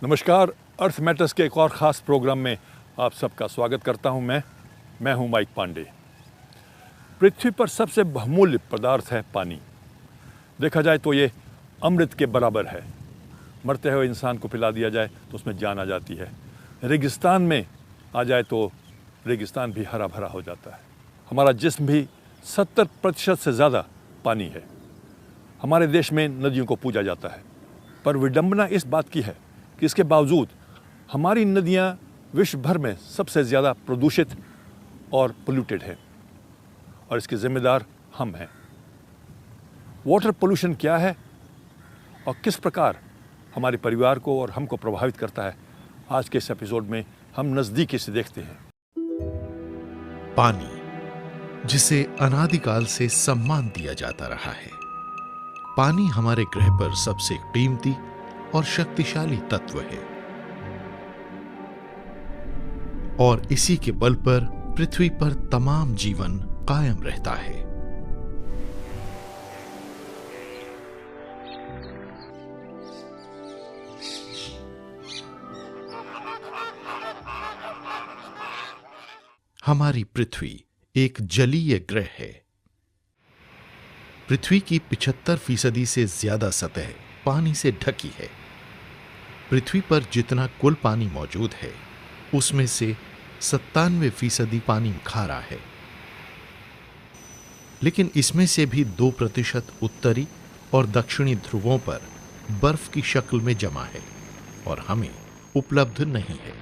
नमस्कार। अर्थ मैटर्स के एक और ख़ास प्रोग्राम में आप सबका स्वागत करता हूं। मैं हूं माइक पांडे। पृथ्वी पर सबसे बहुमूल्य पदार्थ है पानी। देखा जाए तो ये अमृत के बराबर है। मरते हुए इंसान को पिला दिया जाए तो उसमें जान आ जाती है। रेगिस्तान में आ जाए तो रेगिस्तान भी हरा भरा हो जाता है। हमारा जिस्म भी 70% से ज़्यादा पानी है। हमारे देश में नदियों को पूजा जाता है, पर विडंबना इस बात की है कि इसके बावजूद हमारी नदियां विश्व भर में सबसे ज़्यादा प्रदूषित और पोल्यूटेड है, और इसके जिम्मेदार हम हैं। वाटर पोल्यूशन क्या है और किस प्रकार हमारे परिवार को और हमको प्रभावित करता है, आज के इस एपिसोड में हम नज़दीकी से देखते हैं। पानी, जिसे अनादिकाल से सम्मान दिया जाता रहा है। पानी हमारे ग्रह पर सबसे कीमती और शक्तिशाली तत्व है, और इसी के बल पर पृथ्वी पर तमाम जीवन कायम रहता है। हमारी पृथ्वी एक जलीय ग्रह है। पृथ्वी की 75% से ज्यादा सतह पानी से ढकी है। पृथ्वी पर जितना कुल पानी मौजूद है, उसमें से 97% पानी खारा है। लेकिन इसमें से भी 2% उत्तरी और दक्षिणी ध्रुवों पर बर्फ की शक्ल में जमा है और हमें उपलब्ध नहीं है।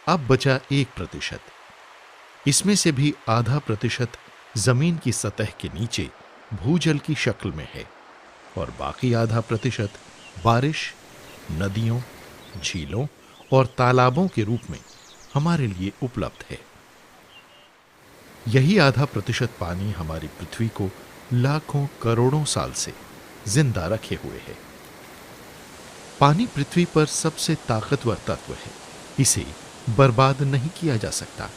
अब बचा 1%। इसमें से भी आधा प्रतिशत जमीन की सतह के नीचे भूजल की शक्ल में है, और बाकी आधा प्रतिशत बारिश, नदियों, झीलों और तालाबों के रूप में हमारे लिए उपलब्ध है। यही आधा प्रतिशत पानी हमारी पृथ्वी को लाखों करोड़ों साल से जिंदा रखे हुए है। पानी पृथ्वी पर सबसे ताकतवर तत्व है। इसे बर्बाद नहीं किया जा सकता।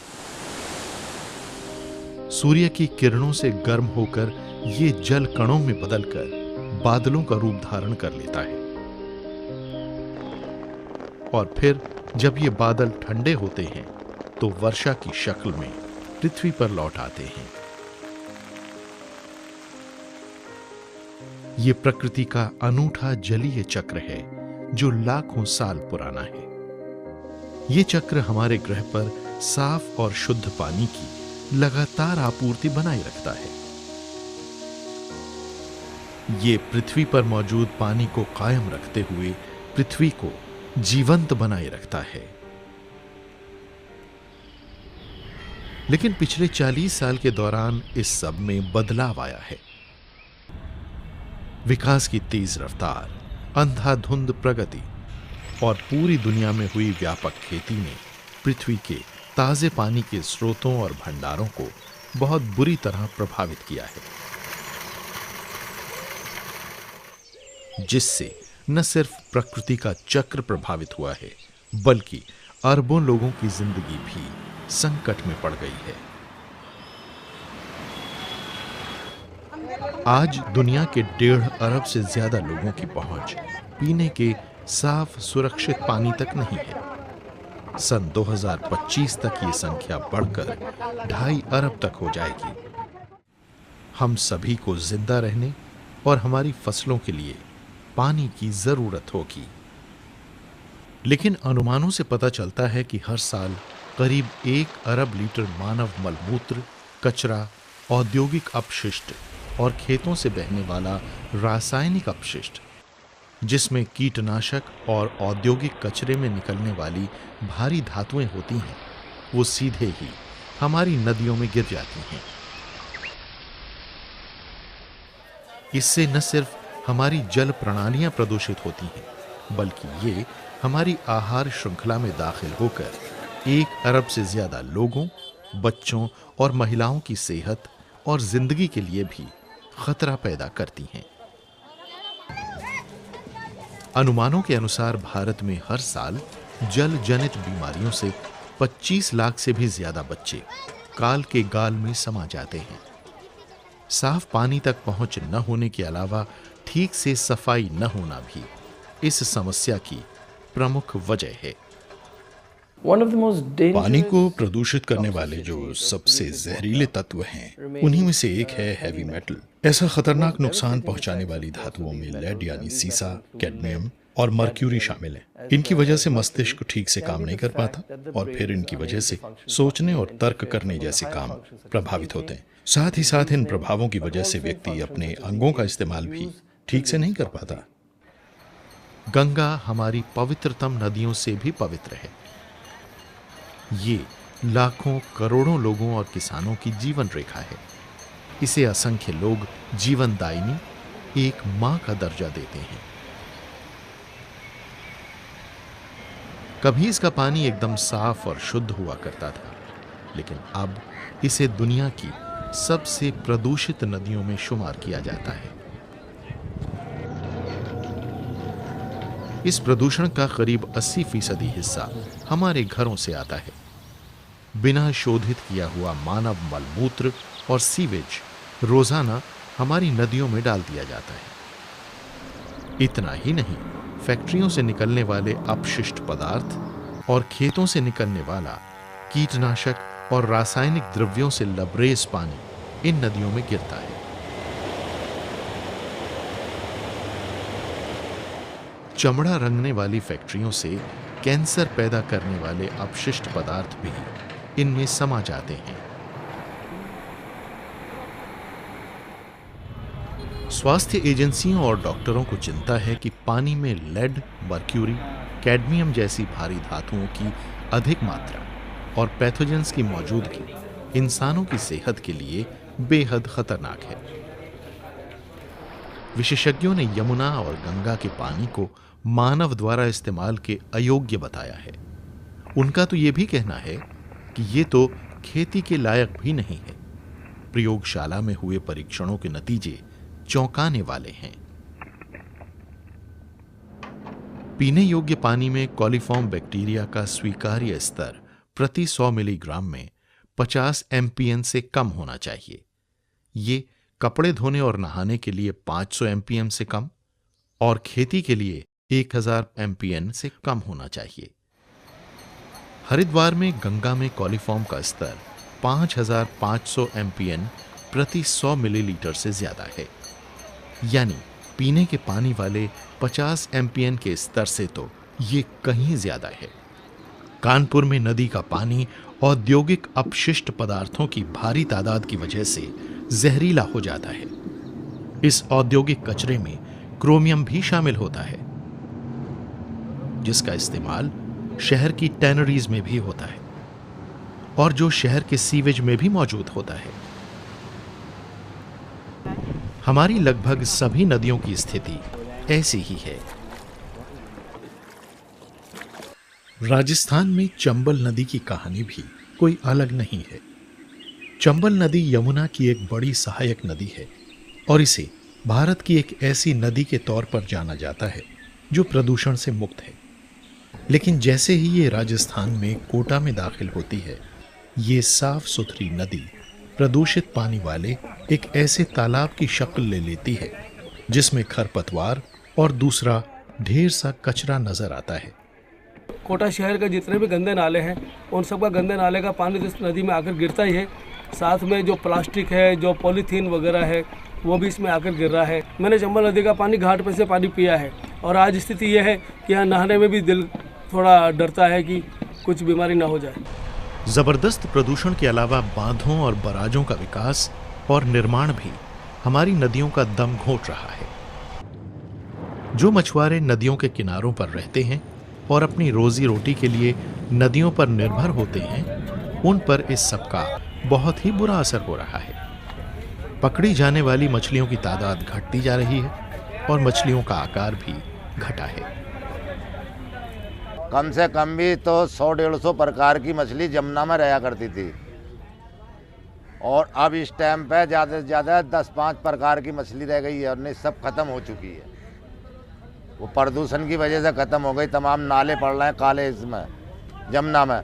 सूर्य की किरणों से गर्म होकर ये जल कणों में बदलकर बादलों का रूप धारण कर लेता है, और फिर जब ये बादल ठंडे होते हैं तो वर्षा की शक्ल में पृथ्वी पर लौट आते हैं। ये प्रकृति का अनूठा जलीय चक्र है जो लाखों साल पुराना है। ये चक्र हमारे ग्रह पर साफ और शुद्ध पानी की लगातार आपूर्ति बनाए रखता है। ये पृथ्वी पर मौजूद पानी को कायम रखते हुए पृथ्वी को जीवंत बनाए रखता है। लेकिन पिछले 40 साल के दौरान इस सब में बदलाव आया है। विकास की तेज रफ्तार, अंधाधुंध प्रगति और पूरी दुनिया में हुई व्यापक खेती ने पृथ्वी के ताजे पानी के स्रोतों और भंडारों को बहुत बुरी तरह प्रभावित किया है, जिससे न सिर्फ प्रकृति का चक्र प्रभावित हुआ है, बल्कि अरबों लोगों की जिंदगी भी संकट में पड़ गई है। आज दुनिया के 1.5 अरब से ज्यादा लोगों की पहुंच पीने के साफ सुरक्षित पानी तक नहीं है। सन 2025 तक ये संख्या बढ़कर 2.5 अरब तक हो जाएगी। हम सभी को जिंदा रहने और हमारी फसलों के लिए पानी की जरूरत होगी। लेकिन अनुमानों से पता चलता है कि हर साल करीब 1 अरब लीटर मानव मलमूत्र, कचरा, औद्योगिक अपशिष्ट और खेतों से बहने वाला रासायनिक अपशिष्ट, जिसमें कीटनाशक और औद्योगिक कचरे में निकलने वाली भारी धातुएं होती हैं, वो सीधे ही हमारी नदियों में गिर जाती हैं। इससे न सिर्फ हमारी जल प्रणालियां प्रदूषित होती हैं, बल्कि ये हमारी आहार श्रृंखला में दाखिल होकर 1 अरब से ज्यादा लोगों, बच्चों और महिलाओं की सेहत और जिंदगी के लिए भी खतरा पैदा करती हैं। अनुमानों के अनुसार भारत में हर साल जल जनित बीमारियों से 25 लाख से भी ज्यादा बच्चे काल के गाल में समा जाते हैं। साफ पानी तक पहुंच न होने के अलावा ठीक से सफाई न होना भी इस समस्या की प्रमुख वजह है। पानी को प्रदूषित करने वाले जो सबसे जहरीले तत्व हैं, उन्हीं में से एक है हैवी मेटल। ऐसा खतरनाक नुकसान पहुंचाने वाली धातुओं में लेड यानी सीसा, कैडमियम और मर्क्यूरी शामिल है। इनकी वजह से मस्तिष्क ठीक से काम नहीं कर पाता और फिर इनकी वजह से सोचने और तर्क करने जैसे काम प्रभावित होते हैं। साथ ही साथ इन प्रभावों की वजह से व्यक्ति अपने अंगों का इस्तेमाल भी ठीक से नहीं कर पाता। गंगा हमारी पवित्रतम नदियों से भी पवित्र है। ये लाखों करोड़ों लोगों और किसानों की जीवन रेखा है। इसे असंख्य लोग जीवनदायिनी, एक मां का दर्जा देते हैं। कभी इसका पानी एकदम साफ और शुद्ध हुआ करता था, लेकिन अब इसे दुनिया की सबसे प्रदूषित नदियों में शुमार किया जाता है। इस प्रदूषण का करीब 80% हिस्सा हमारे घरों से आता है। बिना शोधित किया हुआ मानव मलमूत्र और सीवेज रोजाना हमारी नदियों में डाल दिया जाता है। इतना ही नहीं, फैक्ट्रियों से निकलने वाले अपशिष्ट पदार्थ और खेतों से निकलने वाला कीटनाशक और रासायनिक द्रव्यों से लबरेज पानी इन नदियों में गिरता है। चमड़ा रंगने वाली फैक्ट्रियों से कैंसर पैदा करने वाले अपशिष्ट पदार्थ भी इनमें समा जाते हैं। स्वास्थ्य एजेंसियों और डॉक्टरों को चिंता है कि पानी में लेड, मर्क्यूरी, कैडमियम जैसी भारी धातुओं की अधिक मात्रा और पैथोजेंस की मौजूदगी इंसानों की सेहत के लिए बेहद खतरनाक है। विशेषज्ञों ने यमुना और गंगा के पानी को मानव द्वारा इस्तेमाल के अयोग्य बताया है। उनका तो यह भी कहना है कि ये तो खेती के लायक भी नहीं है। प्रयोगशाला में हुए परीक्षणों के नतीजे चौंकाने वाले हैं। पीने योग्य पानी में कॉलीफॉर्म बैक्टीरिया का स्वीकार्य स्तर प्रति 100 मिलीग्राम में 50 एमपीएन से कम होना चाहिए। ये कपड़े धोने और नहाने के लिए 500 एमपीएम से कम और खेती के लिए 1000 एमपीएन से कम होना चाहिए। हरिद्वार में गंगा में कॉलीफॉर्म का स्तर 5500 एमपीएन प्रति 100 मिलीलीटर से ज्यादा है, यानी पीने के पानी वाले 50 एमपीएन के स्तर से तो ये कहीं ज्यादा है। कानपुर में नदी का पानी औद्योगिक अपशिष्ट पदार्थों की भारी तादाद की वजह से जहरीला हो जाता है। इस औद्योगिक कचरे में क्रोमियम भी शामिल होता है, जिसका इस्तेमाल शहर की टैनरीज में भी होता है और जो शहर के सीवेज में भी मौजूद होता है। हमारी लगभग सभी नदियों की स्थिति ऐसी ही है। राजस्थान में चंबल नदी की कहानी भी कोई अलग नहीं है। चंबल नदी यमुना की एक बड़ी सहायक नदी है और इसे भारत की एक ऐसी नदी के तौर पर जाना जाता है जो प्रदूषण से मुक्त है। लेकिन जैसे ही ये राजस्थान में कोटा में दाखिल होती है, ये साफ सुथरी नदी प्रदूषित पानी वाले एक ऐसे तालाब की शक्ल ले लेती है जिसमें खरपतवार और दूसरा ढेर सा कचरा नजर आता है। कोटा शहर के जितने भी गंदे नाले हैं, उन सब का गंदे नाले का पानी तो इस नदी में आकर गिरता ही है। साथ में जो प्लास्टिक है, जो पॉलीथीन वगैरह है, वो भी इसमें आकर गिर रहा है। मैंने चंबल नदी का पानी घाट पे से पानी पिया है और आज स्थिति ये है कि यहाँ नहाने में भी दिल थोड़ा डरता है कि कुछ बीमारी ना हो जाए। जबरदस्त प्रदूषण के अलावा बांधों और बराजों का विकास और निर्माण भी हमारी नदियों का दम घोंट रहा है। जो मछुआरे नदियों के किनारों पर रहते हैं और अपनी रोजी रोटी के लिए नदियों पर निर्भर होते हैं, उन पर इस सब का बहुत ही बुरा असर हो रहा है। पकड़ी जाने वाली मछलियों की तादाद घटती जा रही है और मछलियों का आकार भी घटा है। कम से कम भी तो 100-150 प्रकार की मछली जमुना में रहा करती थी और अब इस टाइम पे ज़्यादा से ज़्यादा 10-5 प्रकार की मछली रह गई है और नहीं सब खत्म हो चुकी है। वो प्रदूषण की वजह से ख़त्म हो गई। तमाम नाले पड़ रहे हैं काले इसमें जमुना में।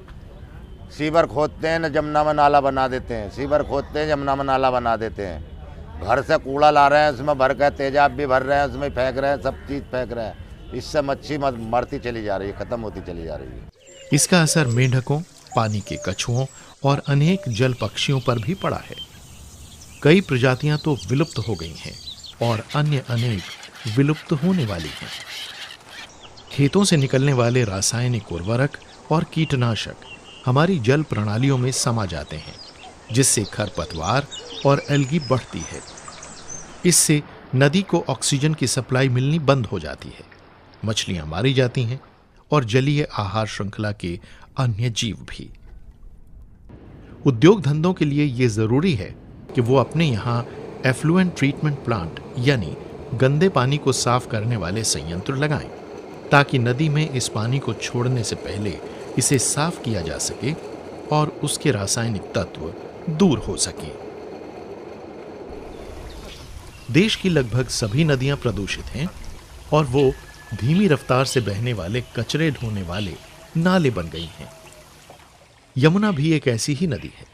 सीवर खोदते हैं न जमुना में नाला बना देते हैं, सीवर खोदते हैं जमुना में नाला बना देते हैं। घर से कूड़ा ला रहे हैं, उसमें भर के तेजाब भी भर रहे हैं, उसमें फेंक रहे हैं, सब चीज़ फेंक रहे हैं। इससे मच्छी मरती चली जा रही है, ख़त्म होती चली जा रही है। इसका असर मेंढकों, पानी के कछुओं और अनेक जल पक्षियों पर भी पड़ा है। कई प्रजातियां तो विलुप्त हो गई हैं और अन्य अनेक विलुप्त होने वाली हैं। खेतों से निकलने वाले रासायनिक उर्वरक और कीटनाशक हमारी जल प्रणालियों में समा जाते हैं, जिससे खरपतवार और एल्गी बढ़ती है। इससे नदी को ऑक्सीजन की सप्लाई मिलनी बंद हो जाती है, मछलियां मारी जाती हैं और जलीय आहार श्रृंखला के अन्य जीव भी। उद्योग धंधों के लिए यह जरूरी है कि वो अपने यहां एफ्लुएंट ट्रीटमेंट प्लांट यानी गंदे पानी को साफ करने वाले संयंत्र लगाएं, ताकि नदी में इस पानी को छोड़ने से पहले इसे साफ किया जा सके और उसके रासायनिक तत्व दूर हो सके। देश की लगभग सभी नदियां प्रदूषित हैं और वो धीमी रफ्तार से बहने वाले कचरे ढोने वाले नाले बन गई हैं। यमुना भी एक ऐसी ही नदी है।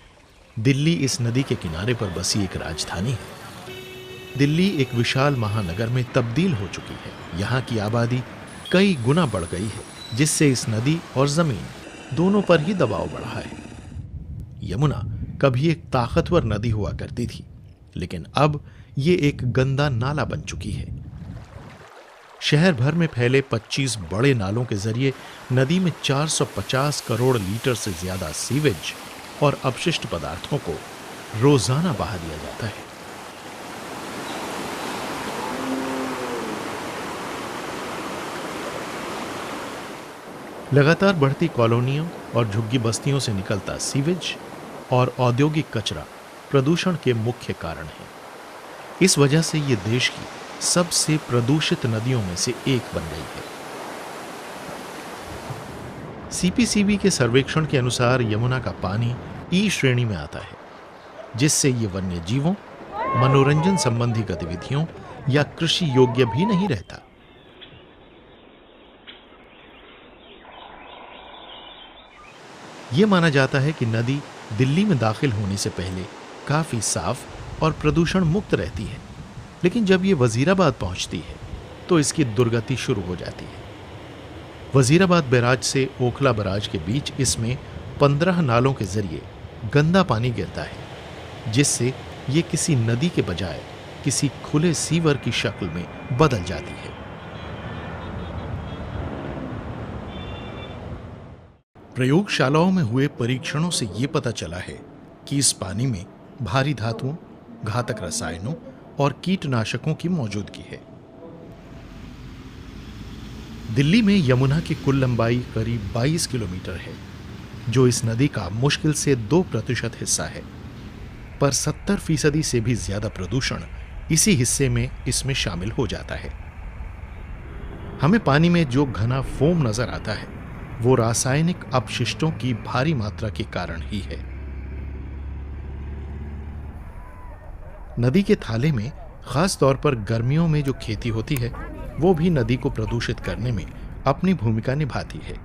दिल्ली इस नदी के किनारे पर बसी एक राजधानी है। दिल्ली एक विशाल महानगर में तब्दील हो चुकी है। यहाँ की आबादी कई गुना बढ़ गई है, जिससे इस नदी और जमीन दोनों पर ही दबाव बढ़ा है। यमुना कभी एक ताकतवर नदी हुआ करती थी, लेकिन अब ये एक गंदा नाला बन चुकी है। शहर भर में फैले 25 बड़े नालों के जरिए नदी में 450 करोड़ लीटर से ज्यादा सीवेज और अपशिष्ट पदार्थों को रोजाना बहा दिया जाता है। लगातार बढ़ती कॉलोनियों और झुग्गी बस्तियों से निकलता सीवेज और औद्योगिक कचरा प्रदूषण के मुख्य कारण है। इस वजह से ये देश की सबसे प्रदूषित नदियों में से एक बन गई है। सीपीसीबी के सर्वेक्षण के अनुसार यमुना का पानी ई श्रेणी में आता है, जिससे ये वन्य जीवों, मनोरंजन संबंधी गतिविधियों या कृषि योग्य भी नहीं रहता। यह माना जाता है कि नदी दिल्ली में दाखिल होने से पहले काफी साफ और प्रदूषण मुक्त रहती है, लेकिन जब ये वजीराबाद पहुंचती है तो इसकी दुर्गति शुरू हो जाती है। वजीराबाद बैराज से ओखला बैराज के बीच इसमें 15 नालों के जरिए गंदा पानी गिरता है, जिससे ये किसी नदी के बजाय किसी खुले सीवर की शक्ल में बदल जाती है। प्रयोगशालाओं में हुए परीक्षणों से यह पता चला है कि इस पानी में भारी धातुओं, घातक रसायनों और कीटनाशकों की मौजूदगी है। दिल्ली में यमुना की कुल लंबाई करीब 22 किलोमीटर है, जो इस नदी का मुश्किल से 2% हिस्सा है, पर 70% से भी ज्यादा प्रदूषण इसी हिस्से में इसमें शामिल हो जाता है। हमें पानी में जो घना फोम नजर आता है वो रासायनिक अपशिष्टों की भारी मात्रा के कारण ही है। नदी के थाले में खास तौर पर गर्मियों में जो खेती होती है वो भी नदी को प्रदूषित करने में अपनी भूमिका निभाती है।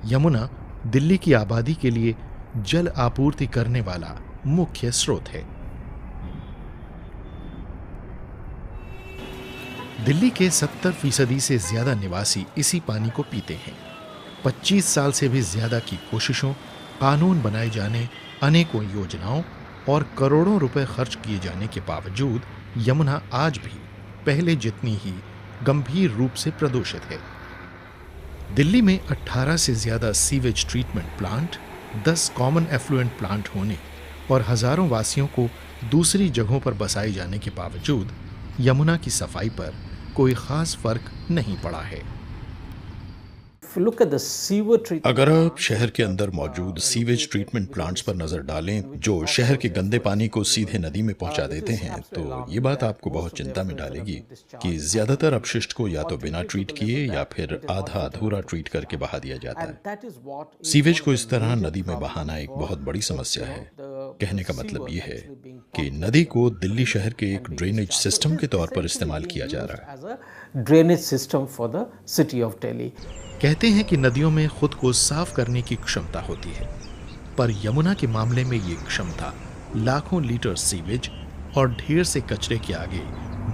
यमुना दिल्ली की आबादी के लिए जल आपूर्ति करने वाला मुख्य स्रोत है। दिल्ली के 70% से ज्यादा निवासी इसी पानी को पीते हैं। 25 साल से भी ज्यादा की कोशिशों, कानून बनाए जाने, अनेकों योजनाओं और करोड़ों रुपए खर्च किए जाने के बावजूद यमुना आज भी पहले जितनी ही गंभीर रूप से प्रदूषित है। दिल्ली में 18 से ज्यादा sewage treatment plant, 10 common effluent plant होने और हजारों वासियों को दूसरी जगहों पर बसाए जाने के बावजूद यमुना की सफाई पर कोई खास फर्क नहीं पड़ा है। अगर आप शहर के अंदर मौजूद सीवेज ट्रीटमेंट प्लांट्स पर नजर डालें जो शहर के गंदे पानी को सीधे नदी में पहुंचा देते हैं, तो ये बात आपको बहुत चिंता में डालेगी कि ज्यादातर अपशिष्ट को या तो बिना ट्रीट किए या फिर आधा अधूरा ट्रीट करके बहा दिया जाता है। सीवेज को इस तरह नदी में बहाना एक बहुत बड़ी समस्या है। कहने का मतलब ये है कि नदी को दिल्ली शहर के एक ड्रेनेज सिस्टम के तौर पर इस्तेमाल किया जा रहा है। Drainage system for the city of Delhi. कहते हैं कि नदियों में खुद को साफ करने की क्षमता होती है, पर यमुना के मामले में ये क्षमता लाखों लीटर सीवेज और ढेर से कचरे के आगे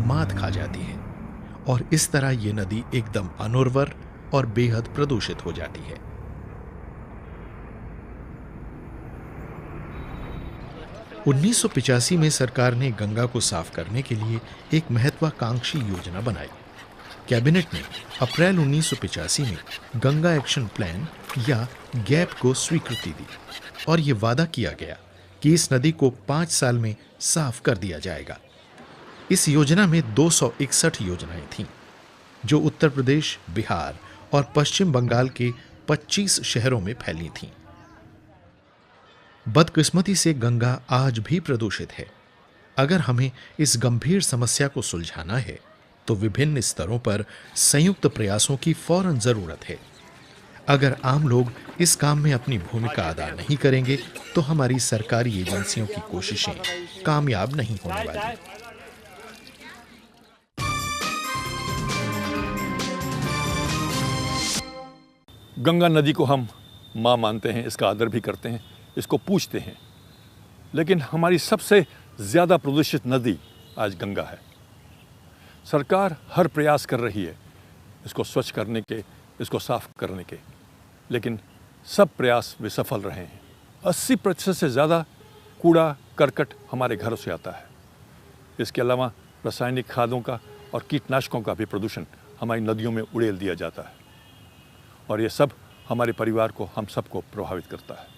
मात खा जाती है और इस तरह ये नदी एकदम अनुर्वर और बेहद प्रदूषित हो जाती है। उन्नीस में सरकार ने गंगा को साफ करने के लिए एक महत्वाकांक्षी योजना बनाई। कैबिनेट ने अप्रैल 1985 में गंगा एक्शन प्लान या गैप को स्वीकृति दी और यह वादा किया गया कि इस नदी को 5 साल में साफ कर दिया जाएगा। इस योजना में 261 योजनाएं थीं, जो उत्तर प्रदेश, बिहार और पश्चिम बंगाल के 25 शहरों में फैली थीं। बदकिस्मती से गंगा आज भी प्रदूषित है। अगर हमें इस गंभीर समस्या को सुलझाना है तो विभिन्न स्तरों पर संयुक्त प्रयासों की फौरन जरूरत है। अगर आम लोग इस काम में अपनी भूमिका अदा नहीं करेंगे तो हमारी सरकारी एजेंसियों की कोशिशें कामयाब नहीं होने वाली। गंगा नदी को हम माँ मानते हैं, इसका आदर भी करते हैं, इसको पूजते हैं, लेकिन हमारी सबसे ज़्यादा प्रदूषित नदी आज गंगा है। सरकार हर प्रयास कर रही है इसको स्वच्छ करने के, इसको साफ करने के, लेकिन सब प्रयास विफल रहे हैं। 80% से ज़्यादा कूड़ा करकट हमारे घरों से आता है। इसके अलावा रासायनिक खादों का और कीटनाशकों का भी प्रदूषण हमारी नदियों में उड़ेल दिया जाता है और ये सब हमारे परिवार को, हम सबको प्रभावित करता है।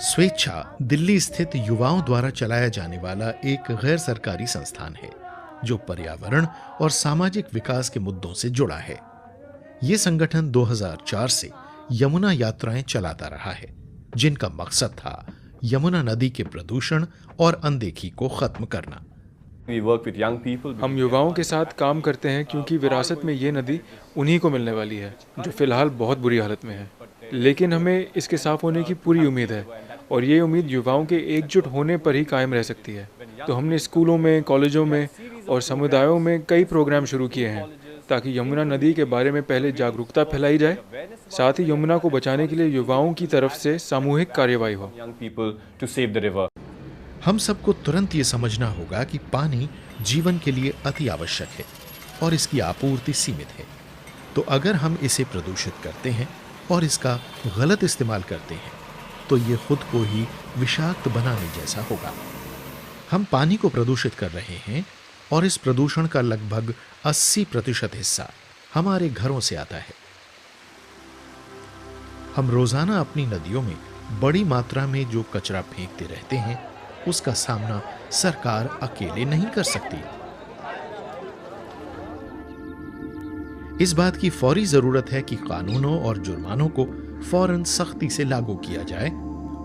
स्वेच्छा दिल्ली स्थित युवाओं द्वारा चलाया जाने वाला एक गैर सरकारी संस्थान है जो पर्यावरण और सामाजिक विकास के मुद्दों से जुड़ा है। यह संगठन 2004 से यमुना यात्राएं चलाता रहा है, जिनका मकसद था यमुना नदी के प्रदूषण और अनदेखी को खत्म करना। हम युवाओं के साथ काम करते हैं क्योंकि विरासत में ये नदी उन्हीं को मिलने वाली है जो फिलहाल बहुत बुरी हालत में है, लेकिन हमें इसके साफ होने की पूरी उम्मीद है और ये उम्मीद युवाओं के एकजुट होने पर ही कायम रह सकती है। तो हमने स्कूलों में, कॉलेजों में और समुदायों में कई प्रोग्राम शुरू किए हैं ताकि यमुना नदी के बारे में पहले जागरूकता फैलाई जाए, साथ ही यमुना को बचाने के लिए युवाओं की तरफ से सामूहिक कार्यवाही हो। हम सबको तुरंत ये समझना होगा कि पानी जीवन के लिए अति आवश्यक है और इसकी आपूर्ति सीमित है। तो अगर हम इसे प्रदूषित करते हैं और इसका गलत इस्तेमाल करते हैं तो ये खुद को ही विषाक्त बनाने जैसा होगा। हम पानी को प्रदूषित कर रहे हैं और इस प्रदूषण का लगभग 80% हिस्सा हमारे घरों से आता है। हम रोजाना अपनी नदियों में बड़ी मात्रा में जो कचरा फेंकते रहते हैं उसका सामना सरकार अकेले नहीं कर सकती। इस बात की फौरी जरूरत है कि कानूनों और जुर्मानों को फौरन सख्ती से लागू किया जाए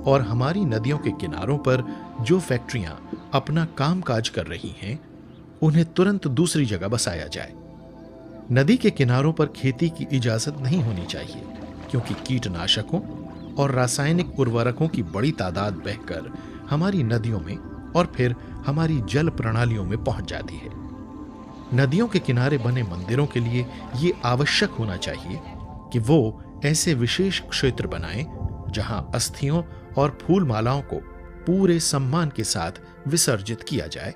और हमारी नदियों के किनारों पर जो फैक्ट्रियां अपना कामकाज कर रही हैं उन्हें तुरंत दूसरी जगह बसाया जाए। नदी के किनारों पर खेती की इजाजत नहीं होनी चाहिए क्योंकि कीटनाशकों और रासायनिक उर्वरकों की बड़ी तादाद बहकर हमारी नदियों में और फिर हमारी जल प्रणालियों में पहुंच जाती है। नदियों के किनारे बने मंदिरों के लिए ये आवश्यक होना चाहिए कि वो ऐसे विशेष क्षेत्र बनाएं जहां अस्थियों और फूल मालाओं को पूरे सम्मान के साथ विसर्जित किया जाए।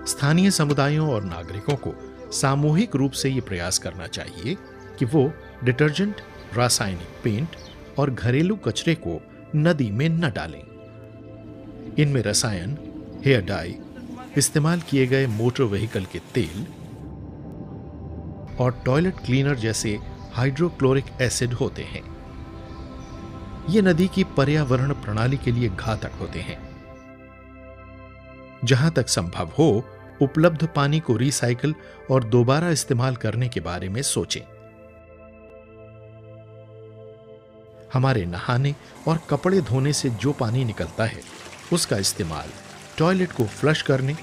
स्थानीय समुदायों और नागरिकों को सामूहिक रूप से ये प्रयास करना चाहिए कि वो डिटर्जेंट, रासायनिक पेंट और घरेलू कचरे को नदी में न डालें। इनमें रसायन, हेयर डाई, इस्तेमाल किए गए मोटर व्हीकल के तेल और टॉयलेट क्लीनर जैसे हाइड्रोक्लोरिक एसिड होते हैं। ये नदी की पर्यावरण प्रणाली के लिए घातक होते हैं। जहां तक संभव हो उपलब्ध पानी को रिसाइकिल और दोबारा इस्तेमाल करने के बारे में सोचें। हमारे नहाने और कपड़े धोने से जो पानी निकलता है उसका इस्तेमाल टॉयलेट को फ्लश करने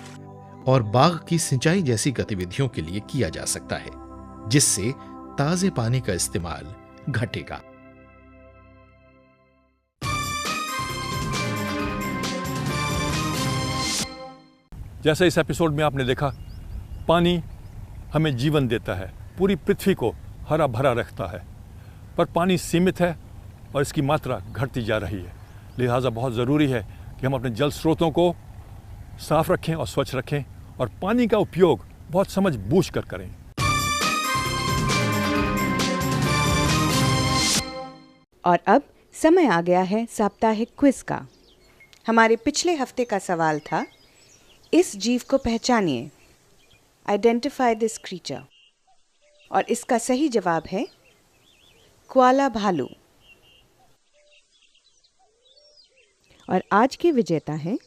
और बाग की सिंचाई जैसी गतिविधियों के लिए किया जा सकता है, जिससे ताजे पानी का इस्तेमाल घटेगा। जैसे इस एपिसोड में आपने देखा, पानी हमें जीवन देता है, पूरी पृथ्वी को हरा भरा रखता है, पर पानी सीमित है और इसकी मात्रा घटती जा रही है। लिहाजा बहुत ज़रूरी है कि हम अपने जल स्रोतों को साफ रखें और स्वच्छ रखें और पानी का उपयोग बहुत समझ बूझ कर करें। और अब समय आ गया है साप्ताहिक क्विज का। हमारे पिछले हफ्ते का सवाल था, इस जीव को पहचानिए, आइडेंटिफाई दिस क्रीचर। और इसका सही जवाब है क्वाला भालू। और आज के विजेता हैं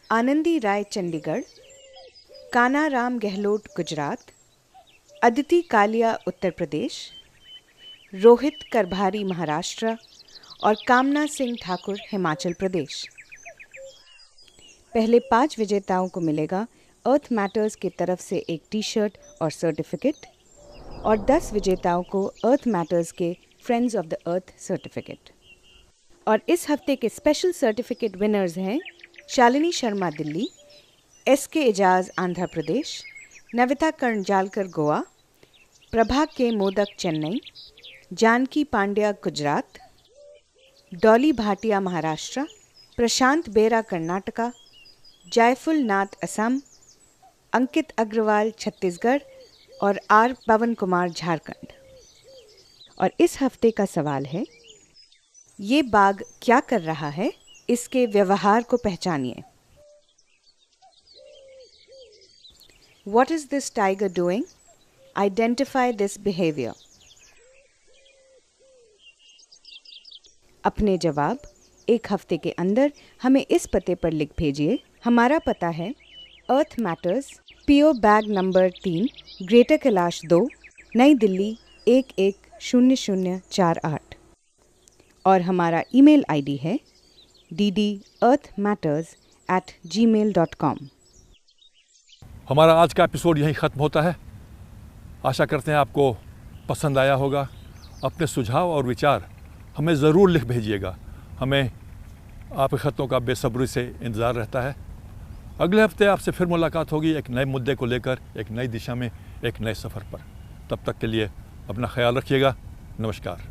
आनंदी राय चंडीगढ़, काना राम गहलोत गुजरात, अदिति कालिया उत्तर प्रदेश, रोहित करभारी महाराष्ट्र और कामना सिंह ठाकुर हिमाचल प्रदेश। पहले 5 विजेताओं को मिलेगा अर्थ मैटर्स की तरफ से एक टी शर्ट और सर्टिफिकेट और 10 विजेताओं को अर्थ मैटर्स के friends of the earth certificate. और इस हफ्ते के स्पेशल सर्टिफिकेट विनर्स हैं शालिनी शर्मा दिल्ली, SK एजाज आंध्र प्रदेश, नविता कर्णजालकर गोवा, प्रभा के मोदक चेन्नई, जानकी पांड्या गुजरात, डॉली भाटिया महाराष्ट्र, प्रशांत बेरा कर्नाटका, जयफुल नाथ असम, अंकित अग्रवाल छत्तीसगढ़ और R पवन कुमार झारखंड। और इस हफ्ते का सवाल है, ये बाघ क्या कर रहा है, इसके व्यवहार को पहचानिए। What is this tiger doing? Identify this behavior. अपने जवाब एक हफ्ते के अंदर हमें इस पते पर लिख भेजिए। हमारा पता है Earth Matters, PO bag number 3, Greater Kailash 2, नई दिल्ली 110048। और हमारा ईमेल आईडी है dd.earthmatters@gmail.com। हमारा आज का एपिसोड यहीं ख़त्म होता है। आशा करते हैं आपको पसंद आया होगा। अपने सुझाव और विचार हमें ज़रूर लिख भेजिएगा। हमें आपके ख़तों का बेसब्री से इंतज़ार रहता है। अगले हफ्ते आपसे फिर मुलाकात होगी एक नए मुद्दे को लेकर, एक नई दिशा में, एक नए सफ़र पर। तब तक के लिए अपना ख्याल रखिएगा। नमस्कार।